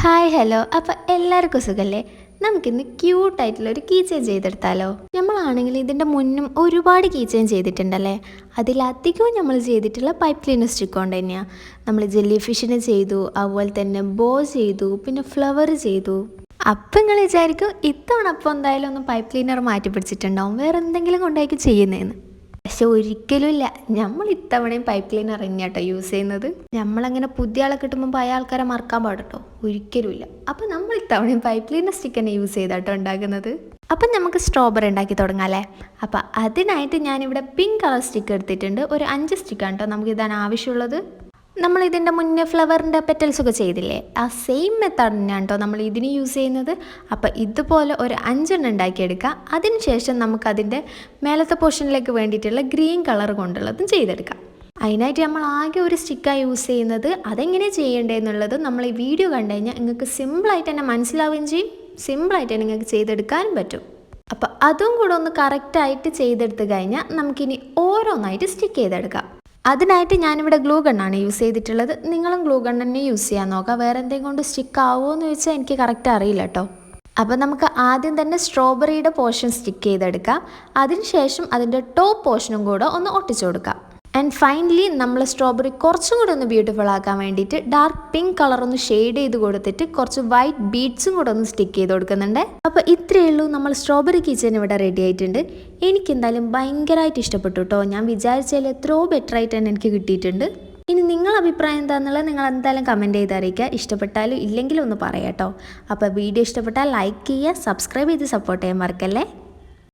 Hi hello അപ്പോൾ എല്ലാവർക്കും സുഖല്ലേ? നമുക്കിന്ന് ക്യൂട്ടായിട്ടുള്ളൊരു കീ ചെയിൻ ചെയ്തെടുത്താലോ? നമ്മളാണെങ്കിൽ ഇതിൻ്റെ മുന്നും ഒരുപാട് കീ ചെയിൻ ചെയ്തിട്ടുണ്ടല്ലേ. അതിലധികവും നമ്മൾ ചെയ്തിട്ടുള്ള പൈപ്പ് ക്ലീനർ സ്റ്റിക്ക് കൊണ്ട് തന്നെയാണ്. നമ്മൾ ജെല്ലി ഫിഷിനെ ചെയ്തു, അതുപോലെ തന്നെ ബോ ചെയ്തു, പിന്നെ ഫ്ലവർ ചെയ്തു. അപ്പം നിങ്ങൾ വിചാരിക്കും ഇത്തവണ അപ്പോൾ എന്തായാലും ഒന്ന് പൈപ്പ് ക്ലീനർ മാറ്റി പിടിച്ചിട്ടുണ്ടാവും, വേറെ എന്തെങ്കിലും കൊണ്ടായിരിക്കും ചെയ്യുന്നതെന്ന്. പക്ഷെ ഒരിക്കലും ഇല്ല, നമ്മൾ ഇത്തവണയും പൈപ്പ് ക്ലീനർ തന്നെയാട്ടോ യൂസ് ചെയ്യുന്നത്. നമ്മളങ്ങനെ പുതിയ ആളെ കിട്ടുമ്പോൾ പഴയ ആൾക്കാരെ മറക്കാൻ പാടട്ടോ, ഒരിക്കലും ഇല്ല. അപ്പം നമ്മൾ ഇത്തവണയും പൈപ്പ് ക്ലീനർ സ്റ്റിക്ക് തന്നെ യൂസ് ചെയ്താട്ടോ ഉണ്ടാക്കുന്നത്. അപ്പം നമുക്ക് സ്ട്രോബെറി ഉണ്ടാക്കി തുടങ്ങാം അല്ലേ. അപ്പം അതിനായിട്ട് ഞാനിവിടെ പിങ്ക് കളർ സ്റ്റിക്ക് എടുത്തിട്ടുണ്ട്. ഒരു 5 സ്റ്റിക്കാണ് കേട്ടോ നമുക്ക് ഇതാണ് ആവശ്യമുള്ളത്. നമ്മൾ ഇതിൻ്റെ മുന്നേ ഫ്ലവറിൻ്റെ പെറ്റൽസൊക്കെ ചെയ്തില്ലേ, ആ സെയിം മെത്തേഡ് തന്നെയാണ് കേട്ടോ നമ്മൾ ഇതിന് യൂസ് ചെയ്യുന്നത്. അപ്പോൾ ഇതുപോലെ ഒരു 5 ഉണ്ടാക്കിയെടുക്കുക. അതിനുശേഷം നമുക്കതിൻ്റെ മേലത്തെ പോർഷനിലേക്ക് വേണ്ടിയിട്ടുള്ള ഗ്രീൻ കളർ കൊണ്ടുള്ളതും ചെയ്തെടുക്കാം. അതിനായിട്ട് നമ്മൾ ആകെ ഒരു സ്റ്റിക്കാണ് യൂസ് ചെയ്യുന്നത്. അതെങ്ങനെ ചെയ്യേണ്ടതെന്നുള്ളത് നമ്മൾ ഈ വീഡിയോ കണ്ടു കഴിഞ്ഞാൽ നിങ്ങൾക്ക് സിമ്പിളായിട്ട് തന്നെ മനസ്സിലാവുകയും ചെയ്യും, സിമ്പിളായിട്ട് തന്നെ നിങ്ങൾക്ക് ചെയ്തെടുക്കാനും പറ്റും. അപ്പോൾ അതും കൂടെ ഒന്ന് കറക്റ്റായിട്ട് ചെയ്തെടുത്ത് കഴിഞ്ഞാൽ നമുക്കിനി ഓരോന്നായിട്ട് സ്റ്റിക്ക് ചെയ്തെടുക്കാം. അതിനായിട്ട് ഞാനിവിടെ ഗ്ലൂ ഗണ്ണാണ് യൂസ് ചെയ്തിട്ടുള്ളത്. നിങ്ങളും ഗ്ലൂ ഗണ്ണ് തന്നെ യൂസ് ചെയ്യാൻ നോക്കുക. വേറെ എന്തെങ്കിലും കൊണ്ട് സ്റ്റിക്ക് ആവുമോ എന്ന് ചോദിച്ചാൽ എനിക്ക് കറക്റ്റ് അറിയില്ല കേട്ടോ. അപ്പോൾ നമുക്ക് ആദ്യം തന്നെ സ്ട്രോബെറിയുടെ പോർഷൻ സ്റ്റിക്ക് ചെയ്തെടുക്കാം. അതിനുശേഷം അതിൻ്റെ ടോപ്പ് പോർഷനും കൂടെ ഒന്ന് ഒട്ടിച്ചു കൊടുക്കാം. ആൻഡ് ഫൈനലി നമ്മൾ സ്ട്രോബെറി കുറച്ചും കൂടെ ഒന്ന് ബ്യൂട്ടിഫുൾ ആക്കാൻ വേണ്ടിയിട്ട് ഡാർക്ക് പിങ്ക് കളർ ഒന്ന് ഷെയ്ഡ് ചെയ്ത് കൊടുത്തിട്ട് കുറച്ച് വൈറ്റ് ബീഡ്സും കൂടെ ഒന്ന് സ്റ്റിക്ക് ചെയ്ത് കൊടുക്കുന്നുണ്ട്. അപ്പോൾ ഇത്രയേ ഉള്ളൂ, നമ്മൾ സ്ട്രോബെറി കിച്ചൻ ഇവിടെ റെഡി ആയിട്ടുണ്ട്. എനിക്കെന്തായാലും ഭയങ്കരമായിട്ട് ഇഷ്ടപ്പെട്ടു കേട്ടോ. ഞാൻ വിചാരിച്ചാൽ എത്രയോ ബെറ്റർ ആയിട്ട് തന്നെ എനിക്ക് കിട്ടിയിട്ടുണ്ട്. ഇനി നിങ്ങളുടെ അഭിപ്രായം എന്താണെന്നുള്ളത് നിങ്ങൾ എന്തായാലും കമൻറ്റ് ചെയ്ത് അറിയിക്കുക. ഇഷ്ടപ്പെട്ടാലും ഇല്ലെങ്കിലും ഒന്ന് പറയാം കേട്ടോ. അപ്പോൾ വീഡിയോ ഇഷ്ടപ്പെട്ടാൽ ലൈക്ക് ചെയ്യുക, സബ്സ്ക്രൈബ് ചെയ്ത് സപ്പോർട്ട് ചെയ്യാൻ മറക്കല്ലേ.